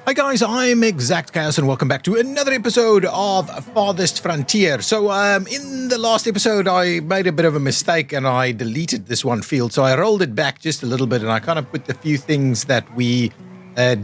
Hi guys, I'm ExactChaos and welcome back to another episode of Farthest Frontier. So in the last episode I made a bit of a mistake and I deleted this one field. So I rolled it back just a little bit and I kind of put the few things that we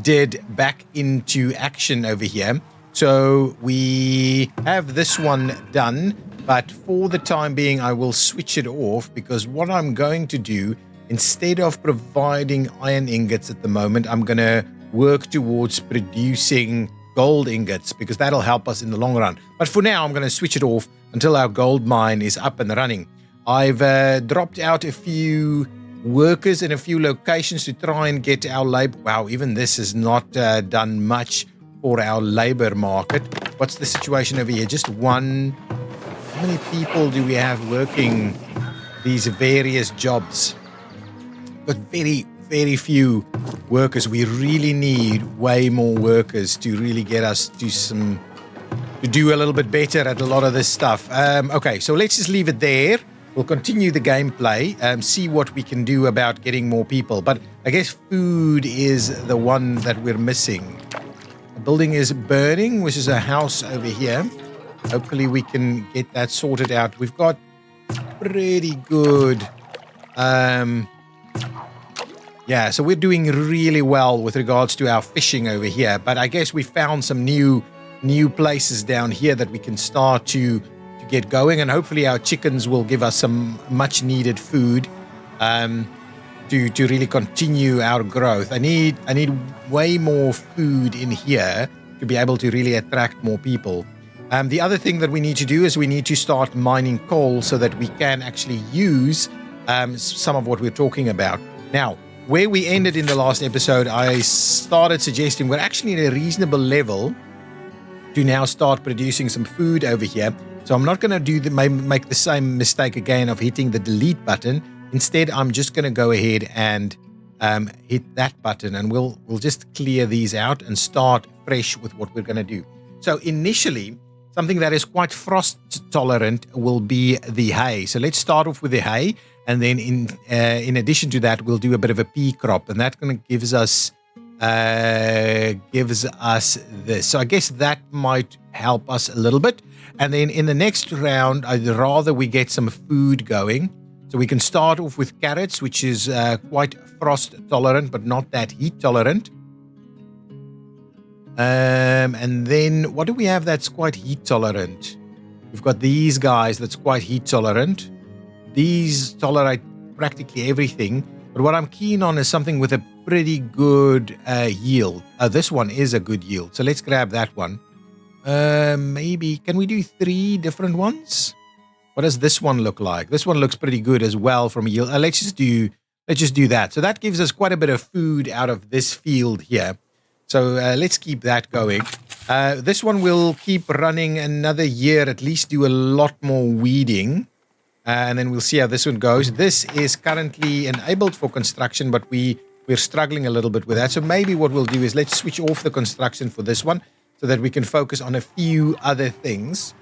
did back into action over here. So we have this one done, but for the time being I will switch it off because what I'm going to do, instead of providing iron ingots at the moment, I'm going to work towards producing gold ingots because that'll help us in the long run. But for now, I'm going to switch it off until our gold mine is up and running. I've dropped out a few workers in a few locations to try and get our labor. Wow, even this has not done much for our labor market. What's the situation over here? Just one. How many people do we have working these various jobs? But very few workers. We really need way more workers to really get us to do a little bit better at a lot of this stuff. Okay, so let's just leave it there. We'll continue the gameplay, see what we can do about getting more people. But I guess food is the one that we're missing. The building is burning, which is a house over here. Hopefully we can get that sorted out. We've got pretty good yeah, so we're doing really well with regards to our fishing over here, but I guess we found some new places down here that we can start to get going, and hopefully our chickens will give us some much needed food to really continue our growth. I need way more food in here to be able to really attract more people. The other thing that we need to do is we need to start mining coal so that we can actually use some of what we're talking about. Now, where we ended in the last episode, I started suggesting we're actually at a reasonable level to now start producing some food over here. So I'm not going to make the same mistake again of hitting the delete button. Instead, I'm just going to go ahead and hit that button, and we'll just clear these out and start fresh with what we're going to do. So initially, something that is quite frost tolerant will be the hay. So let's start off with the hay. And then in addition to that, we'll do a bit of a pea crop, and that kind of gives us this. So I guess that might help us a little bit. And then in the next round, I'd rather we get some food going. So we can start off with carrots, which is quite frost tolerant, but not that heat tolerant. And then what do we have that's quite heat tolerant? We've got these guys that's quite heat tolerant. These tolerate practically everything, but what I'm keen on is something with a pretty good yield. This one is a good yield, so let's grab that one. Maybe, can we do 3 different ones? What does this one look like? This one looks pretty good as well from a yield. Let's just do that. So that gives us quite a bit of food out of this field here. So let's keep that going. This one will keep running another year, at least do a lot more weeding. And then we'll see how this one goes. This is currently enabled for construction, but we're struggling a little bit with that. So maybe what we'll do is let's switch off the construction for this one so that we can focus on a few other things,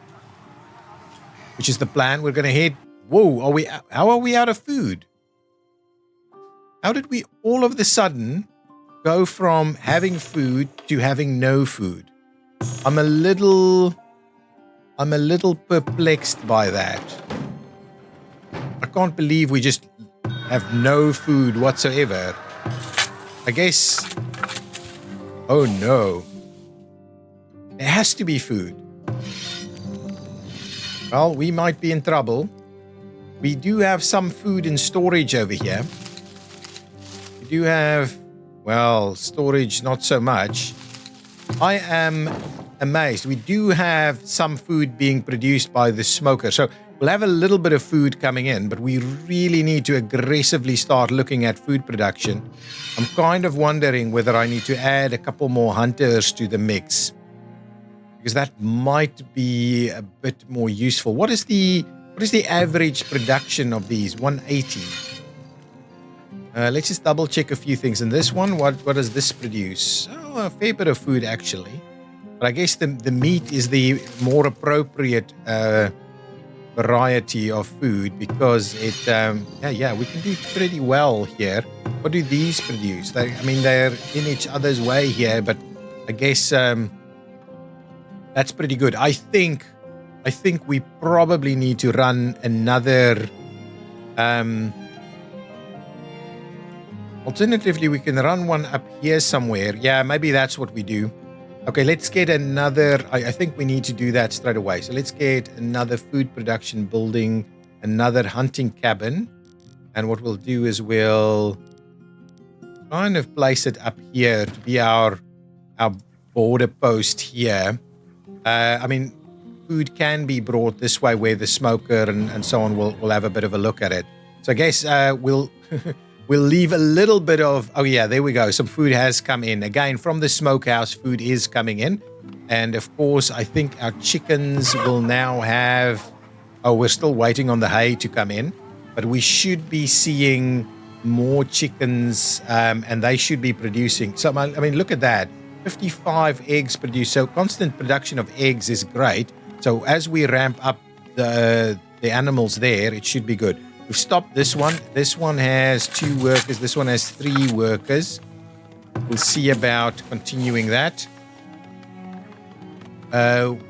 which is the plan. We're going to head... Whoa, how are we out of food? How did we all of a sudden go from having food to having no food? I'm a little perplexed by that. I can't believe we just have no food whatsoever. I guess... Oh no. There has to be food. Well, we might be in trouble. We do have some food in storage over here. We do have... Well, storage not so much. I am amazed. We do have some food being produced by the smoker. So we'll have a little bit of food coming in, but we really need to aggressively start looking at food production. I'm kind of wondering whether I need to add a couple more hunters to the mix, because that might be a bit more useful. What is the average production of these? 180. Let's just double check a few things. In this one, what does this produce? Oh, a fair bit of food actually. But I guess the meat is the more appropriate variety of food because it, we can do pretty well here. What do these produce? They're in each other's way here, but I guess that's pretty good. I think we probably need to run another. Alternatively, we can run one up here somewhere. Yeah, maybe that's what we do. Okay, let's get another. I think we need to do that straight away. So let's get another food production building, another hunting cabin. And what we'll do is we'll kind of place it up here to be our border post here. I mean, food can be brought this way where the smoker and so on will have a bit of a look at it. So I guess we'll we'll leave a little bit of, oh yeah, there we go. Some food has come in. Again, from the smokehouse, food is coming in. And of course, I think our chickens will now have, oh, we're still waiting on the hay to come in, but we should be seeing more chickens and they should be producing. So, I mean, look at that. 55 eggs produced. So constant production of eggs is great. So as we ramp up the animals there, it should be good. We've stopped this one. This one has 2 workers. This one has 3 workers. We'll see about continuing that.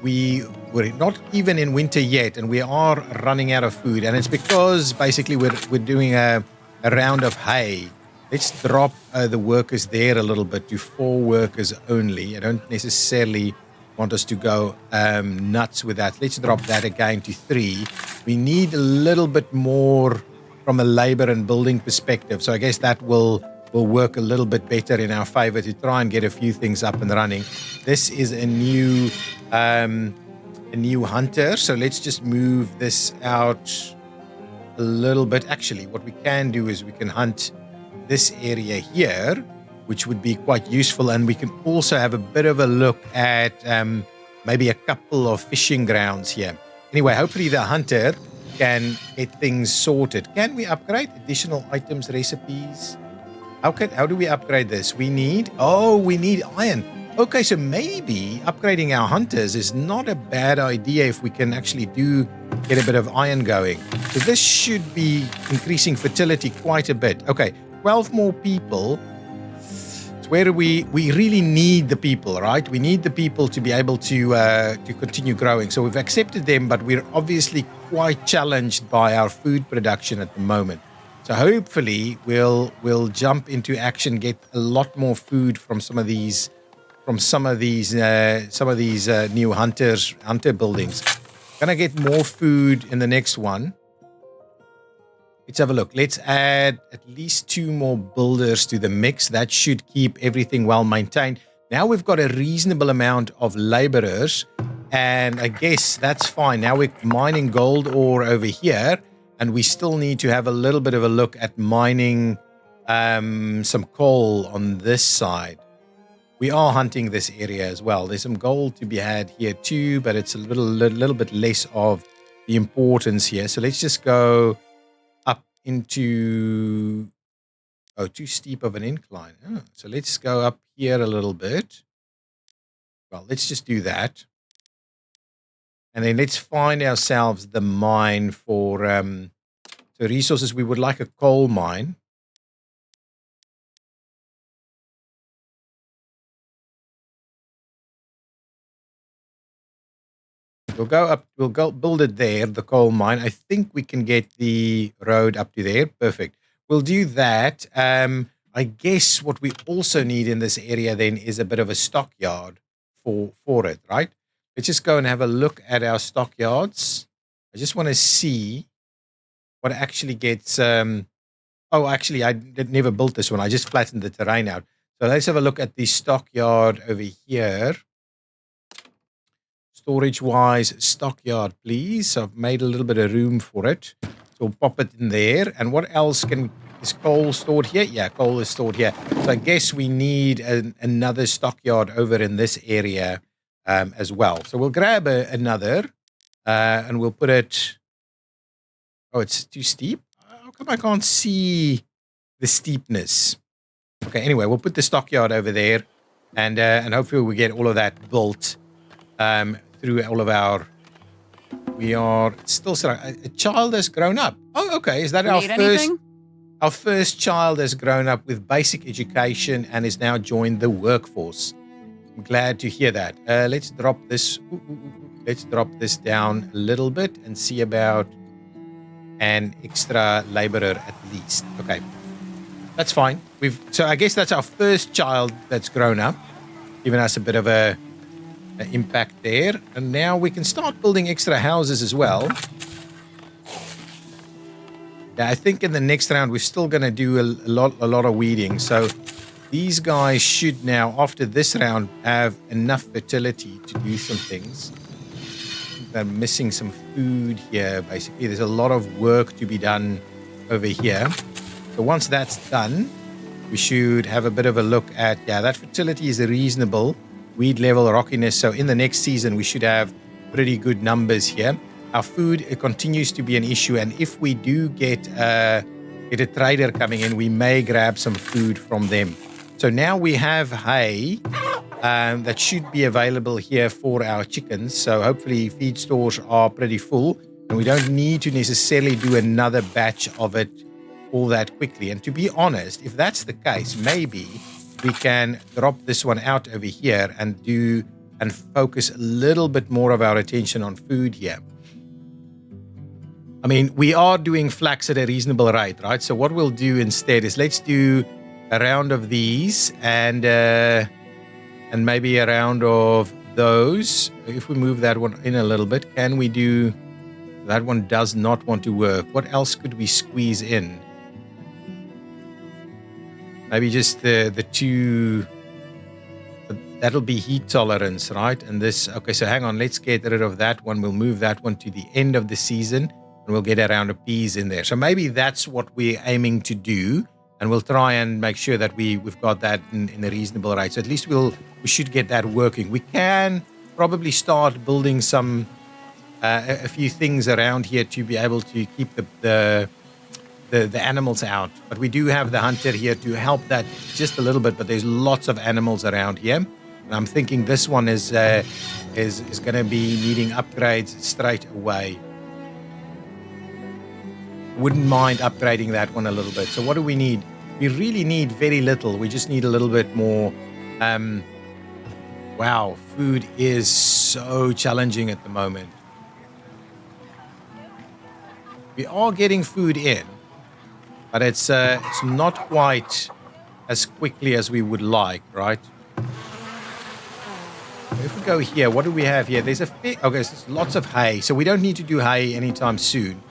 We're not even in winter yet, and we are running out of food. And it's because basically we're doing a round of hay. Let's drop the workers there a little bit to 4 workers only. I don't necessarily want us to go nuts with that. Let's drop that again to 3. We need a little bit more from a labor and building perspective. So I guess that will work a little bit better in our favor to try and get a few things up and running. This is a new hunter. So let's just move this out a little bit. Actually, what we can do is we can hunt this area here, which would be quite useful. And we can also have a bit of a look at maybe a couple of fishing grounds here. Anyway, hopefully the hunter can get things sorted. Can we upgrade additional items, recipes? How do we upgrade this? We need iron. Okay, so maybe upgrading our hunters is not a bad idea if we can actually get a bit of iron going. So this should be increasing fertility quite a bit. Okay, 12 more people. Where we really need the people, right? We need the people to be able to continue growing. So we've accepted them, but we're obviously quite challenged by our food production at the moment. So hopefully we'll jump into action, get a lot more food from some of these new hunter buildings. Gonna get more food in the next one. Let's have a look. Let's add at least 2 more builders to the mix. That should keep everything well maintained. Now we've got a reasonable amount of laborers, and I guess that's fine. Now we're mining gold ore over here, and we still need to have a little bit of a look at mining some coal on this side. We are hunting this area as well. There's some gold to be had here too, but it's a little bit less of the importance here. So let's just go into too steep of an incline. So let's go up here a little bit. Well, let's just do that, and then let's find ourselves the mine for so resources. We would like a coal mine. We'll go build it there, the coal mine. I think we can get the road up to there. Perfect. We'll do that. I guess what we also need in this area then is a bit of a stockyard for it, right? Let's just go and have a look at our stockyards. I just want to see what actually gets... actually, I never built this one. I just flattened the terrain out. So let's have a look at the stockyard over here. Storage-wise, stockyard, please. So I've made a little bit of room for it. So we'll pop it in there. And what else is coal stored here? Yeah, coal is stored here. So I guess we need another stockyard over in this area as well. So we'll grab another and we'll put it... Oh, it's too steep? How come I can't see the steepness? Okay, anyway, we'll put the stockyard over there, and hopefully we get all of that built through all of our... We are still... A child has grown up. Oh, okay. Is that our first... Anything? Our first child has grown up with basic education and is now joined the workforce. I'm glad to hear that. Let's drop this. Let's drop this down a little bit and see about an extra laborer at least. Okay, that's fine. So I guess that's our first child that's grown up, giving us a bit of an impact there. And now we can start building extra houses as well. Yeah, I think in the next round we're still going to do a lot of weeding. So these guys should now, after this round, have enough fertility to do some things. They're missing some food here, basically. There's a lot of work to be done over here. So once that's done, we should have a bit of a look at, yeah, that fertility is a reasonable weed level rockiness. So in the next season, we should have pretty good numbers here. Our food, it continues to be an issue. And if we do get a trader coming in, we may grab some food from them. So now we have hay that should be available here for our chickens. So hopefully feed stores are pretty full and we don't need to necessarily do another batch of it all that quickly. And to be honest, if that's the case, maybe we can drop this one out over here and focus a little bit more of our attention on food here. I mean, we are doing flax at a reasonable rate, right? So what we'll do instead is let's do a round of these and maybe a round of those. If we move that one in a little bit, can we do... That one does not want to work. What else could we squeeze in? Maybe just the two... That'll be heat tolerance, right? And this... Okay, so hang on. Let's get rid of that one. We'll move that one to the end of the season. And we'll get a round of peas in there. So maybe that's what we're aiming to do. And we'll try and make sure that we've got that in a reasonable rate. So at least we should get that working. We can probably start building some a few things around here to be able to keep the animals out. But we do have the hunter here to help that just a little bit. But there's lots of animals around here. And I'm thinking this one is going to be needing upgrades straight away. Wouldn't mind upgrading that one a little bit. So what do we need? We really need very little. We just need a little bit more. Wow, food is so challenging at the moment. We are getting food in, but it's not quite as quickly as we would like, right? If we go here, what do we have here? There's there's lots of hay. So we don't need to do hay anytime soon.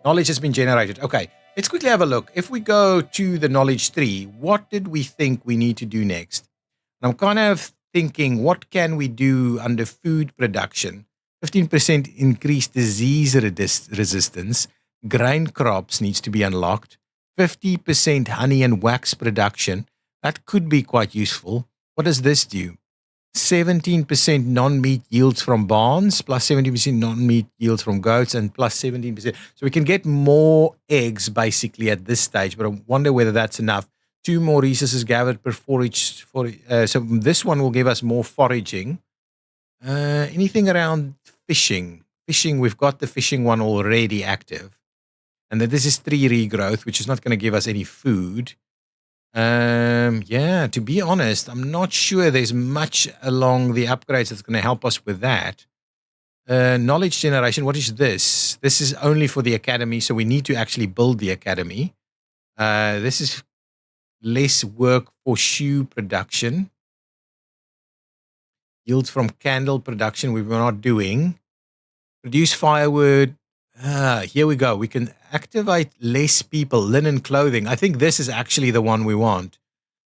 Knowledge has been generated. Okay, let's quickly have a look. If we go to the knowledge tree, what did we think we need to do next? And I'm kind of thinking, what can we do under food production? 15% increased disease resistance. Grain crops needs to be unlocked. 50% honey and wax production. That could be quite useful. What does this do? 17% non-meat yields from barns, plus 70% non-meat yields from goats, and plus 17%. So we can get more eggs basically at this stage, but I wonder whether that's enough. 2 more resources gathered per forage. So this one will give us more foraging. Anything around fishing? Fishing, we've got the fishing one already active. And then this is tree regrowth, which is not going to give us any food. Yeah, to be honest, I'm not sure there's much along the upgrades that's going to help us with that. Knowledge generation, what is this? This is only for the academy, so we need to actually build the academy. This is less work for shoe production. Yields from candle production we were not doing. Produce firewood. Here we go. We can activate less people, linen clothing. I think this is actually the one we want.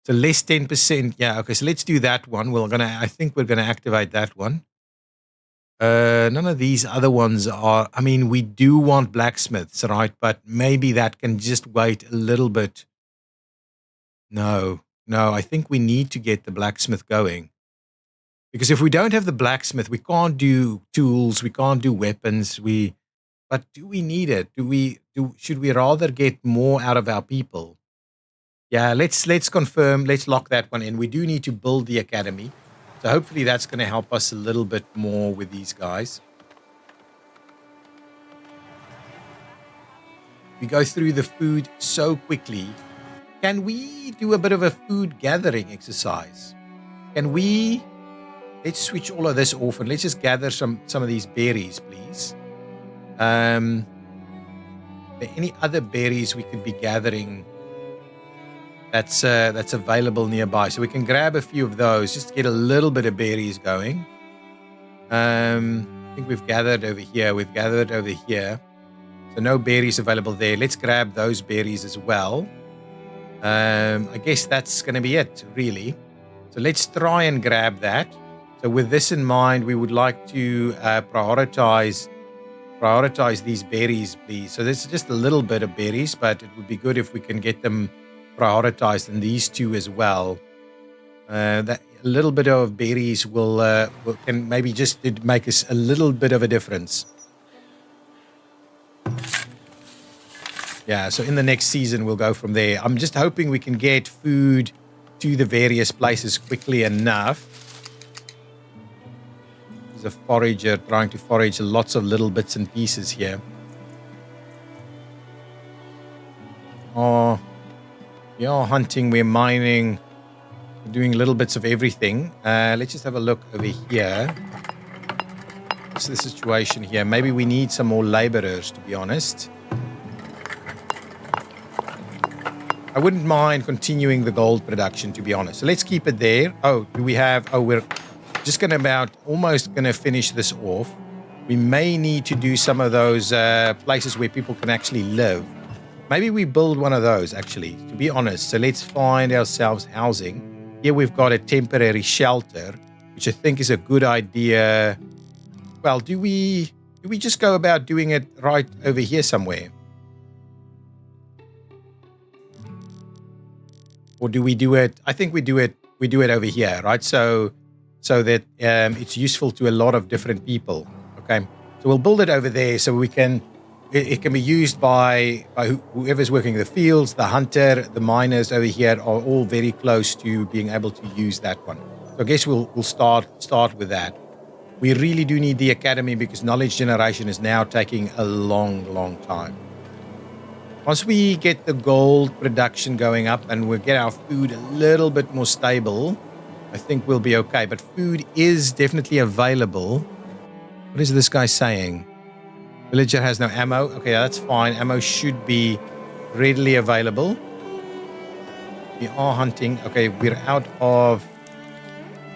So less 10%. Yeah, okay, so let's do that one. I think we're gonna activate that one. None of these other ones are, I mean, we do want blacksmiths, right? But maybe that can just wait a little bit. No, I think we need to get the blacksmith going. Because if we don't have the blacksmith, we can't do tools, we can't do weapons, but do we need it? Should we rather get more out of our people? Yeah, let's confirm, let's lock that one in. We do need to build the academy. So hopefully that's going to help us a little bit more with these guys. We go through the food so quickly. Can we do a bit of a food gathering exercise? Can we... Let's switch all of this off and let's just gather some of these berries, please. Are there any other berries we could be gathering that's available nearby? So we can grab a few of those just to get a little bit of berries going. I think we've gathered over here. We've gathered over here. So no berries available there. Let's grab those berries as well. I guess that's going to be it, really. So let's try and grab that. So with this in mind, we would like to prioritize these berries, please. So this is just a little bit of berries, but it would be good if we can get them prioritized in these two as well. That a little bit of berries can maybe just make us a little bit of a difference. Yeah, so in the next season, we'll go from there. I'm just hoping we can get food to the various places quickly enough. There's a forager trying to forage lots of little bits and pieces here. Oh, we are hunting, we're mining, we're doing little bits of everything. Let's just have a look over here. What's the situation here? Maybe we need some more laborers, to be honest. I wouldn't mind continuing the gold production, to be honest. So let's keep it there. Oh, do we have... Oh, we're just almost going to finish this off. We may need to do some of those places where people can actually live. Maybe we build one of those, actually, to be honest. So let's find ourselves housing. Here we've got a temporary shelter, which I think is a good idea. Well, do we just go about doing it right over here somewhere? Or do we do it? I think we do it over here, right? So that it's useful to a lot of different people. Okay, so we'll build it over there so we can. It can be used by whoever's working the fields, the hunter, the miners over here are all very close to being able to use that one. So I guess we'll start with that. We really do need the academy because knowledge generation is now taking a long time. Once we get the gold production going up and we get our food a little bit more stable, I think we'll be okay. But food is definitely available. What is this guy saying? Villager has no ammo. Okay, that's fine. Ammo should be readily available. We are hunting. Okay, we're out of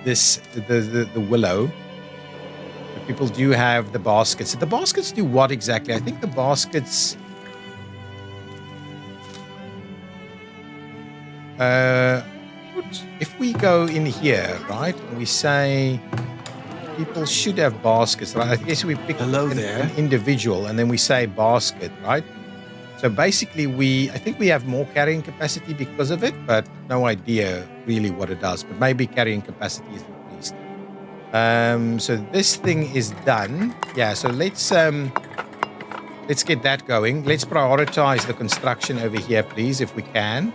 this the willow. But people do have the baskets. The baskets do what exactly? I think the baskets... if we go in here, right, and we say people should have baskets, right? I guess we pick an individual and then we say basket, right? So basically I think we have more carrying capacity because of it, but no idea really what it does. But maybe carrying capacity is increased. So this thing is done. Yeah, so let's get that going. Let's prioritize the construction over here, please, if we can.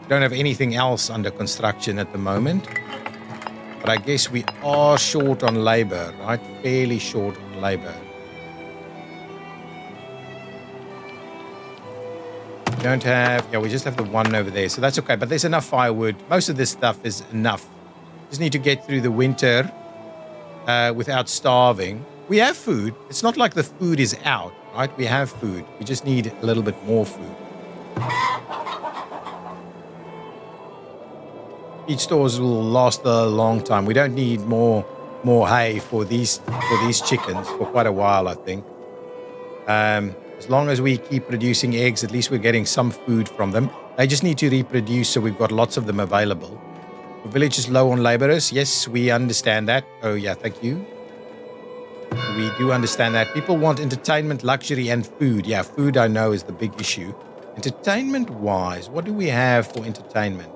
Don't have anything else under construction at the moment, but I guess we are short on labor, right? Fairly short on labor. We just have the one over there, so that's okay, but there's enough firewood. Most of this stuff is enough. Just need to get through the winter without starving. We have food. It's not like the food is out, right? We have food. We just need a little bit more food. Each stores will last a long time. We don't need more hay for these chickens for quite a while, I think. As long as we keep producing eggs, at least we're getting some food from them. They just need to reproduce, so we've got lots of them available. The village is low on laborers. Yes, we understand that. Oh yeah, thank you. We do understand that. People want entertainment, luxury, and food. Yeah, food I know is the big issue. Entertainment-wise, what do we have for entertainment?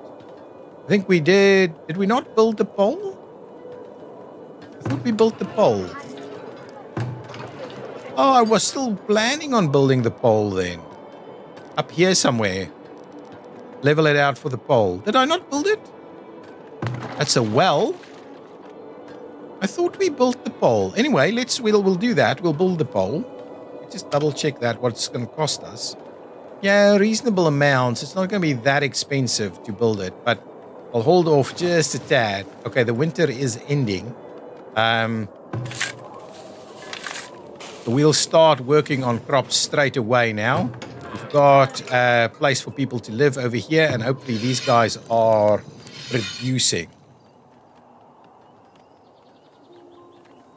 I think we did. Did we not build the pole? I thought we built the pole. Oh, I was still planning on building the pole then. Up here somewhere. Level it out for the pole. Did I not build it? That's a well. I thought we built the pole. Anyway, we'll do that. We'll build the pole. Just double check that, what it's going to cost us. Yeah, reasonable amounts. It's not going to be that expensive to build it, but I'll hold off just a tad. Okay, the winter is ending. So we'll start working on crops straight away now. We've got a place for people to live over here, and hopefully these guys are producing.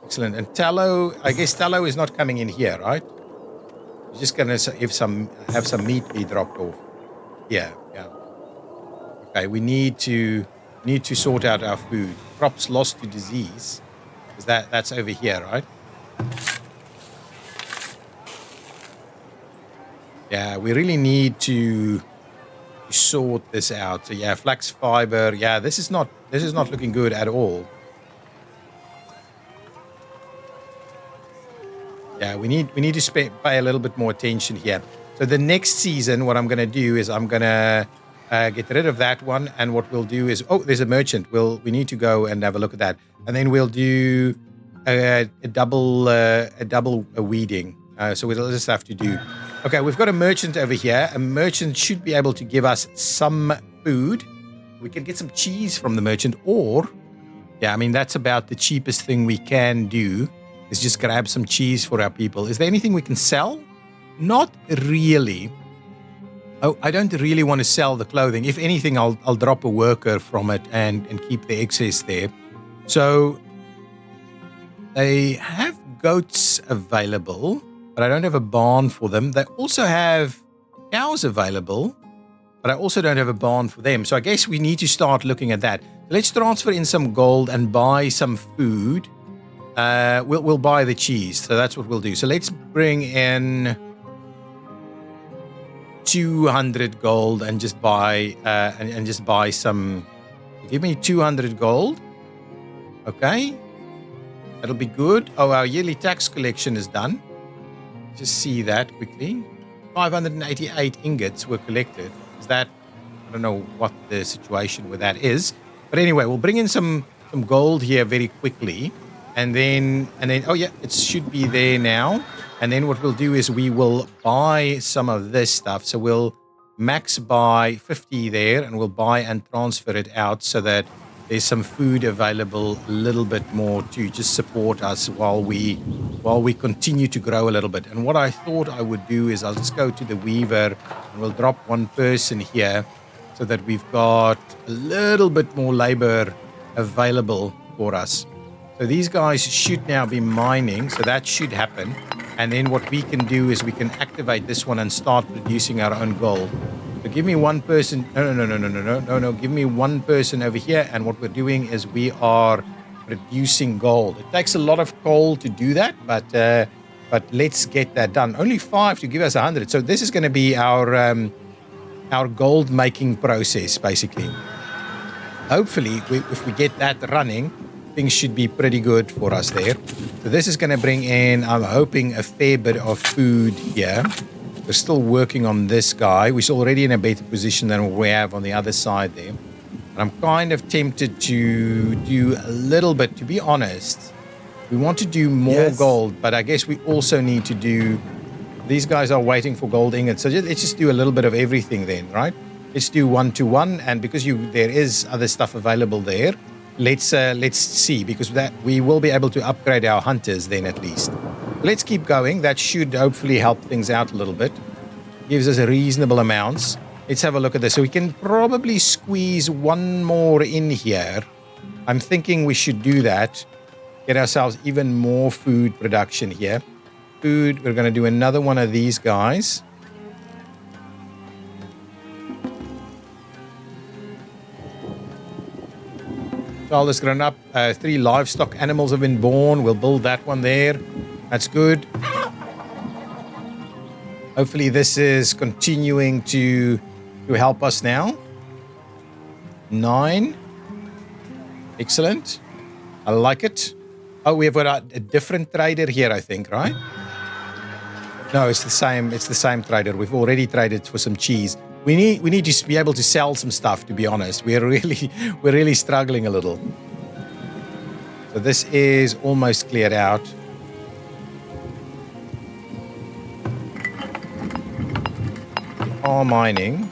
Excellent. And tallow, I guess tallow is not coming in here, right? You're just going to have some meat be dropped off. Yeah. Okay, we need to sort out our food. Crops lost to disease. Is that's over here, right? Yeah, we really need to sort this out. So yeah, flax fiber. Yeah, this is not looking good at all. Yeah, we need to pay a little bit more attention here. So the next season, what I'm going to do is I'm going to get rid of that one, and what we'll do is, oh, there's a merchant. We need to go and have a look at that, and then we'll do a double weeding. So we'll just have to do. Okay, we've got a merchant over here. A merchant should be able to give us some food. We can get some cheese from the merchant, or yeah, I mean that's about the cheapest thing we can do. Is just grab some cheese for our people. Is there anything we can sell? Not really. Oh, I don't really want to sell the clothing. If anything, I'll drop a worker from it and keep the excess there. So they have goats available, but I don't have a barn for them. They also have cows available, but I also don't have a barn for them. So I guess we need to start looking at that. Let's transfer in some gold and buy some food. We'll buy the cheese, so that's what we'll do. So let's bring in 200 gold and just buy and just buy some. Give me 200 gold. Okay, that'll be good. Oh, our yearly tax collection is done. Just see that quickly. 588 ingots were collected. Is that? I don't know what the situation with that is, but anyway, we'll bring in some gold here very quickly. And then, oh yeah, it should be there now. And then what we'll do is we will buy some of this stuff. So we'll max buy 50 there, and we'll buy and transfer it out so that there's some food available a little bit more to just support us while we continue to grow a little bit. And what I thought I would do is I'll just go to the weaver and we'll drop one person here so that we've got a little bit more labor available for us. So these guys should now be mining, so that should happen. And then what we can do is we can activate this one and start producing our own gold. So give me one person. No. Give me one person over here. And what we're doing is we are producing gold. It takes a lot of coal to do that, but let's get that done. Only 5 to give us 100. So this is going to be our gold making process, basically. Hopefully, if we get that running, things should be pretty good for us there. So this is going to bring in, I'm hoping, a fair bit of food here. We're still working on this guy. We're already in a better position than we have on the other side there. And I'm kind of tempted to do a little bit, to be honest. We want to do more gold, but I guess we also need to do, these guys are waiting for gold ingots. So let's just do a little bit of everything then, right? Let's do 1-to-1, and because there is other stuff available there, let's see, because that we will be able to upgrade our hunters then at least. Let's keep going. That should hopefully help things out a little bit. Gives us a reasonable amounts. Let's have a look at this. So we can probably squeeze one more in here. I'm thinking we should do that. Get ourselves even more food production here. Food, we're going to do another one of these guys. Child has grown up. 3 livestock animals have been born. We'll build that one there. That's good. Hopefully this is continuing to help us now. 9. Excellent. I like it. Oh, we have got a different trader here, I think, right? No, it's the same. It's the same trader. We've already traded for some cheese. We need to be able to sell some stuff, to be honest. We're really struggling a little. So this is almost cleared out. We are mining.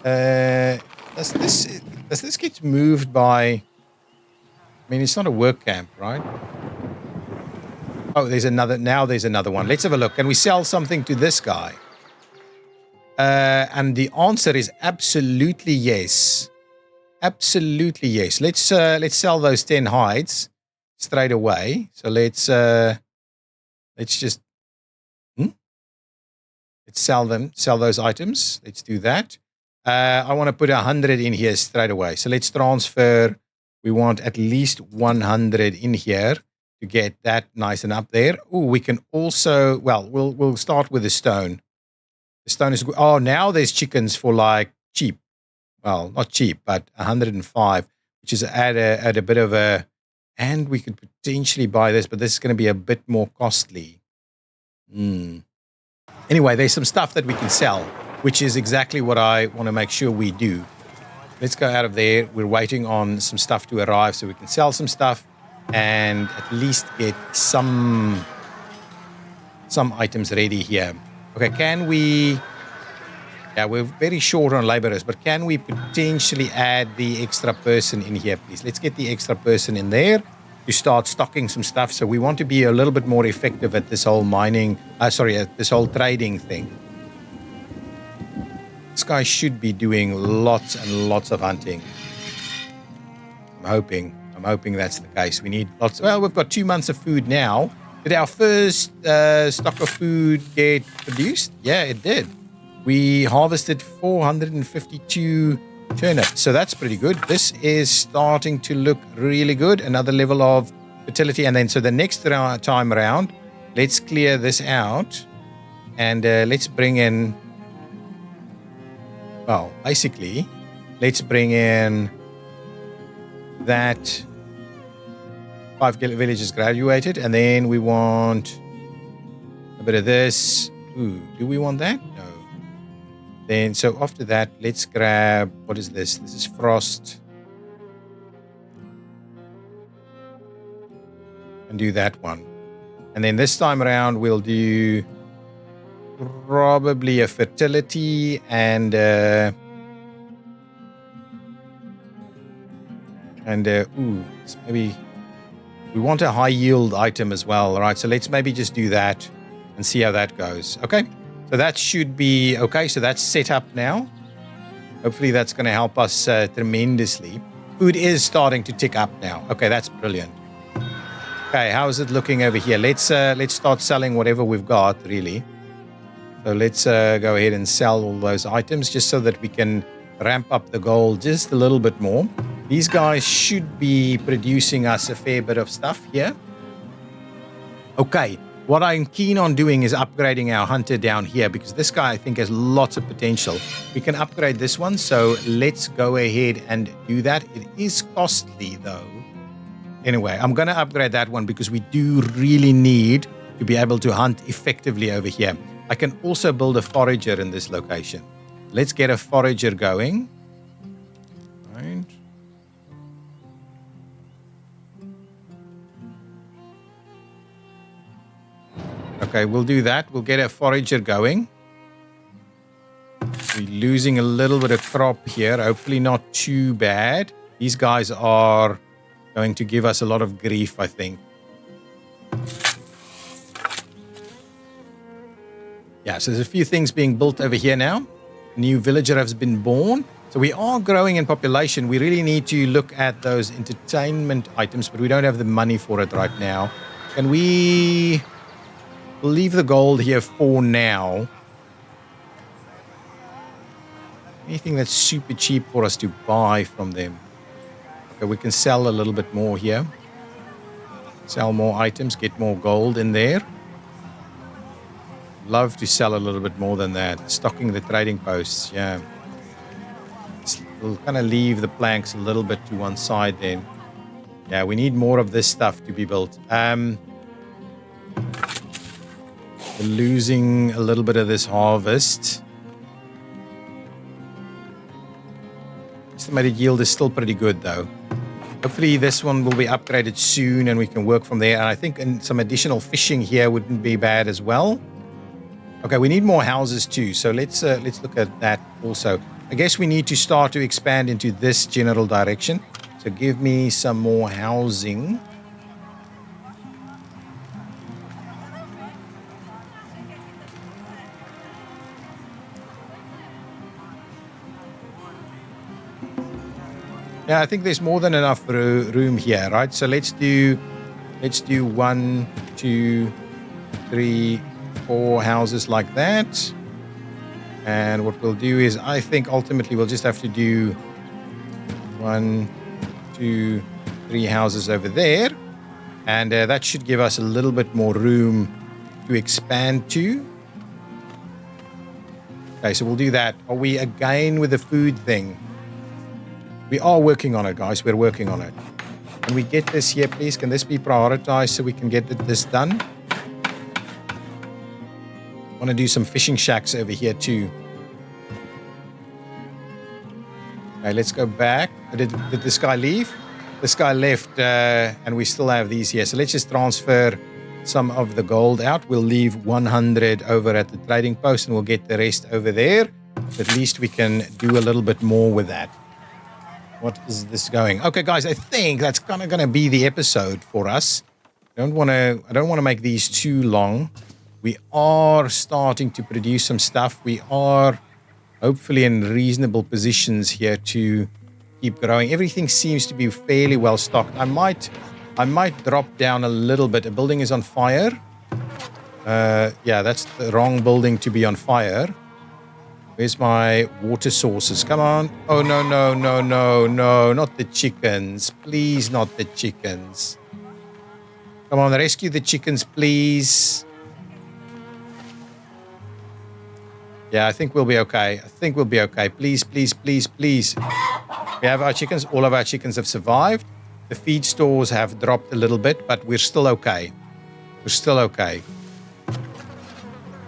Does this get moved by... I mean, it's not a work camp, right? Oh, there's another... Now there's another one. Let's have a look. Can we sell something to this guy? And the answer is absolutely yes. Absolutely yes. Let's sell those 10 hides straight away. So let's just... Let's sell those items. Let's do that. I want to put 100 in here straight away. So let's transfer. We want at least 100 in here to get that nice and up there. Oh, we can also, well, we'll start with the stone. The stone is, oh, now there's chickens for like cheap. Well, not cheap, but 105, which is at a bit of a, and we could potentially buy this, but this is going to be a bit more costly. Anyway, there's some stuff that we can sell, which is exactly what I want to make sure we do. Let's go out of there. We're waiting on some stuff to arrive so we can sell some stuff and at least get some items ready here. Okay, can we... Yeah, we're very short on laborers, but can we potentially add the extra person in here, please? Let's get the extra person in there to start stocking some stuff. So we want to be a little bit more effective at this whole mining... at this whole trading thing. This guy should be doing lots and lots of hunting. I'm hoping that's the case. We need lots. Well, we've got 2 months of food now. Did our first stock of food get produced? Yeah, it did. We harvested 452 turnips, so that's pretty good. This is starting to look really good. Another level of fertility, and then so the next time around, let's clear this out, and let's bring in. Well, basically, let's bring in that 5 villages graduated, and then we want a bit of this. Ooh, do we want that? No. Then, so after that, let's grab, what is this? This is frost. And do that one. And then this time around, we'll do probably a fertility and maybe we want a high yield item as well. All right, so let's maybe just do that and see how that goes. Okay, so that should be okay. So that's set up now. Hopefully that's going to help us tremendously. Food is starting to tick up now. Okay, that's brilliant. Okay, how is it looking over here? Let's start selling whatever we've got, really. So let's go ahead and sell all those items just so that we can ramp up the gold just a little bit more. These guys should be producing us a fair bit of stuff here. Okay, what I'm keen on doing is upgrading our hunter down here because this guy I think has lots of potential. We can upgrade this one, so let's go ahead and do that. It is costly though. Anyway, I'm going to upgrade that one because we do really need to be able to hunt effectively over here. I can also build a forager in this location. Let's get a forager going. Right. Okay, we'll do that. We'll get a forager going. We're losing a little bit of crop here. Hopefully not too bad. These guys are going to give us a lot of grief, I think. Yeah, so there's a few things being built over here now. A new villager has been born. So we are growing in population. We really need to look at those entertainment items, but we don't have the money for it right now. Can we leave the gold here for now? Anything that's super cheap for us to buy from them. Okay, we can sell a little bit more here. Sell more items, get more gold in there. Love to sell a little bit more than that. Stocking the trading posts, yeah. We'll kind of leave the planks a little bit to one side then. Yeah, we need more of this stuff to be built. We're losing a little bit of this harvest. Estimated yield is still pretty good though. Hopefully this one will be upgraded soon and we can work from there. And I think some additional fishing here wouldn't be bad as well. Okay, we need more houses too, so let's look at that also. I guess we need to start to expand into this general direction. So give me some more housing. Yeah, I think there's more than enough room here, right? So let's do 1, 2, 3, 4 houses like that. And what we'll do is, I think ultimately we'll just have to do 1, 2, 3 houses over there. And that should give us a little bit more room to expand to. Okay, so we'll do that. Are we again with the food thing? We are working on it, guys. We're working on it. Can we get this here, please? Can this be prioritized so we can get this done? I want to do some fishing shacks over here too. Okay, let's go back. Did this guy leave? This guy left, and we still have these here. So let's just transfer some of the gold out. We'll leave 100 over at the trading post, and we'll get the rest over there. At least we can do a little bit more with that. What is this going? Okay, guys, I think that's kind of going to be the episode for us. I don't want to make these too long. We are starting to produce some stuff. We are hopefully in reasonable positions here to keep growing. Everything seems to be fairly well stocked. I might drop down a little bit. A building is on fire. Yeah, that's the wrong building to be on fire. Where's my water sources? Come on. Oh, no, no, no, no, no. Not the chickens. Please, not the chickens. Come on, rescue the chickens, please. Yeah, I think we'll be okay. I think we'll be okay. Please, please, please, please. We have our chickens. All of our chickens have survived. The feed stores have dropped a little bit, but we're still okay. We're still okay.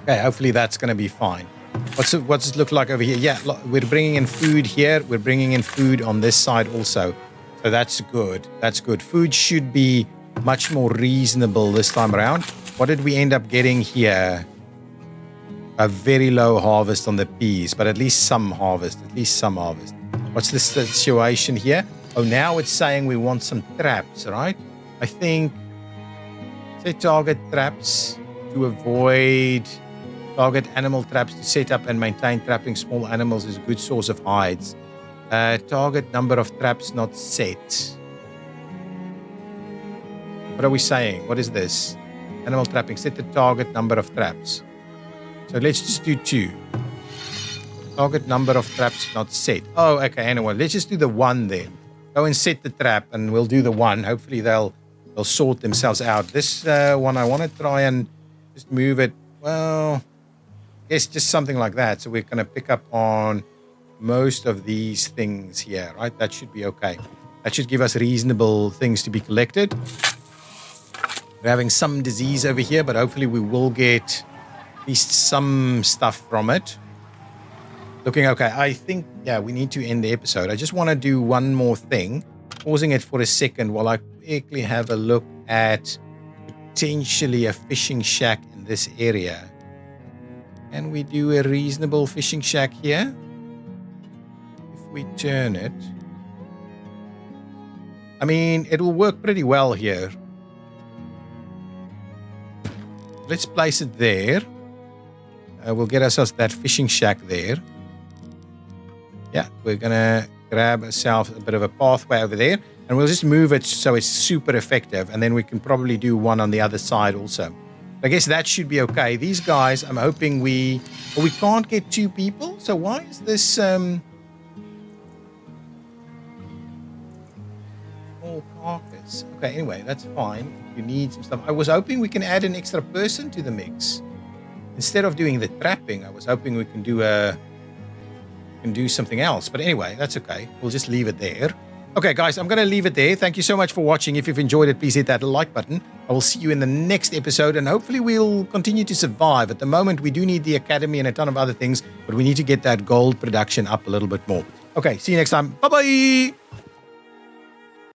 Okay, hopefully that's going to be fine. What's it look like over here? Yeah, we're bringing in food here. We're bringing in food on this side also. So that's good. That's good. Food should be much more reasonable this time around. What did we end up getting here? A very low harvest on the peas, but at least some harvest. At least some harvest. What's the situation here? Oh, now it's saying we want some traps, right? I think, say target traps to avoid... Target animal traps to set up and maintain trapping small animals is a good source of hides. Target number of traps not set. What are we saying? What is this? Animal trapping. Set the target number of traps. So let's just do 2. Target number of traps not set. Oh, okay. Anyway, let's just do the 1 then. Go and set the trap and we'll do the 1. Hopefully they'll sort themselves out. This one, I want to try and just move it. Well... Yes, just something like that. So we're going to pick up on most of these things here, right? That should be okay. That should give us reasonable things to be collected. We're having some disease over here, but hopefully we will get at least some stuff from it. Looking okay. I think, yeah, we need to end the episode. I just want to do one more thing. Pausing it for a second while I quickly have a look at potentially a fishing shack in this area. Can we do a reasonable fishing shack here? If we turn it. I mean, it will work pretty well here. Let's place it there. We'll get ourselves that fishing shack there. Yeah, we're going to grab ourselves a bit of a pathway over there. And we'll just move it so it's super effective. And then we can probably do one on the other side also. I guess that should be okay. These guys, I'm hoping we can't get 2 people. So why is this small carcass? Okay, anyway, that's fine. You need some stuff. I was hoping we can add an extra person to the mix. Instead of doing the trapping, I was hoping we can do something else. But anyway, that's okay. We'll just leave it there. Okay, guys, I'm going to leave it there. Thank you so much for watching. If you've enjoyed it, please hit that like button. I will see you in the next episode, and hopefully we'll continue to survive. At the moment, we do need the academy and a ton of other things, but we need to get that gold production up a little bit more. Okay, see you next time. Bye-bye.